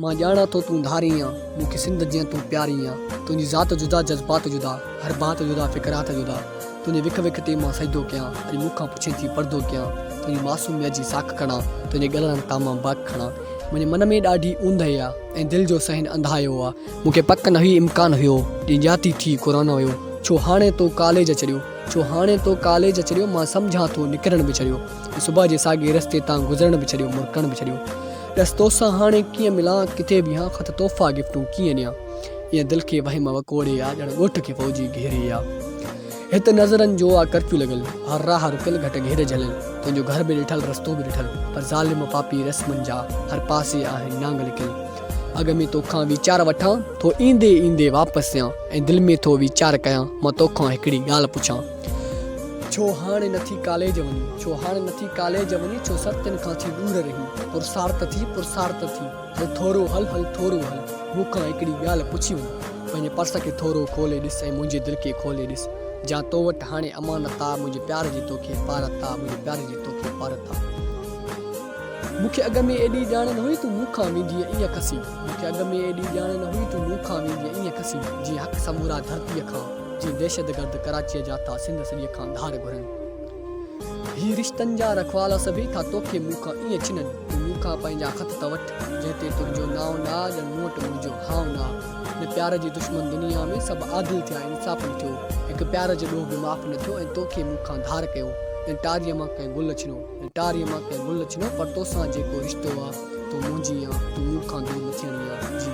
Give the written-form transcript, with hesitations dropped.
मां ॼाणा थो तूं धारी आं, मूंखे सिंध जीअं तूं प्यारी आं। तुंहिंजी ज़ात जुदा जज़्बात जुदा, हर बात जुदा फ़िक्रात जुदा। तुंहिंजे विख विख ते मां सजदो कयां, अॼु मूंखां पुछे थी पर्दो कयां। तुंहिंजी मासूमियत जी साख खणा, तुंहिंजे गलनि तां मां बाक खणा। मुंहिंजे मन में ॾाढी ऊंदहि आहे ऐं दिलि जो सहन अंधायो आहे। मूंखे पक न हुई इम्कान हुयो, ॾींहुं ॼाती थी कोरोना हुयो। छो हाणे तो कॉलेज अचड़ियो, छो हाणे तो कॉलेज अचड़ियो। मां सम्झां थो निकिरण बि छॾियो, सुबुह जे साॻे रस्ते तां गुज़रण बि छॾियो, मुड़कण बि छॾियो। ॾस तोसां हाणे कीअं मिलां, किथे बि ख़त तोहफ़ा गिफ्टूं कीअं ॾियां। ईअं दिलि खे वहिम वकोड़े आहे, ॼण ॻोठ खे फ़ौजी घेरे आहे। हिते नज़रनि जो आहे कर्फ्यू लॻल, हर राह रुकियल घटि घेर झलियल। तुंहिंजो घर बि ॾिठल, रस्तो बि ॾिठल, पर ज़ालिम पापी रस्मनि जा हर पासे आहिनि नांग लिकियल। अॻ में तोखां वीचार वठां, थो ईंदे ईंदे वापसि यां, ऐं दिलि में थो वीचार कयां, मां तोखां हिकिड़ी ॻाल्हि पुछां। छो हाणे नथी कॉलेज वञी, छो हाणे नथी कॉलेज वञी, छो सतनि खां थी दूर रही। पुरसार्थ थी हल थोरो हल, हल थोरो हल। मूंखां हिकिड़ी ॻाल्हि पुछी वञ, पंहिंजे पर्स खे थोरो खोले ॾिस ऐं मुंहिंजे दिलि खे खोले ॾिस। जा तो वटि हाणे अमानत आहे, मुंहिंजे प्यार जी तोखे पारत आहे, मुंहिंजे प्यार जी तोखे पारत आहे। मूंखे अॻ में एॾी ॼाण न हुई तूं मूंखां वेंदीअ ईअं खसी। मूंखे अॻ में एॾी ॼाण न हुई तूं मूंखां वेंदीअ ईअं खसी। जीअं हक़ समूरा धरतीअ खां, जीअं दहशतगर्द कराचीअ जा था सिंध सॼीअ खां धार घुरनि। ही रिश्तनि जा रखवाला सभई था तोखे मूंखां ईअं छिननि। तूं मूंखां पंहिंजा ख़त त वठि, जंहिं ते तुंहिंजो नाव न आहे, ॼण मूं वटि मुंहिंजो हाव न आहे। हिन प्यार जी दुश्मन दुनिया में सभु आदिल थिया, इंसाफ़ न थियो। हिकु प्यार जो ॾोह बि माफ़ न थियो, ऐं तोखे मूंखां धार कयो। ऐं टारीअ मां कंहिं गुल छिनो, ऐं टारीअ मां कंहिं गुल छिनो, पर तोसां जेको रिश्तो आहे, तूं मुंहिंजी आहे, तूं मूंखां दूर न थियणी आहे। जी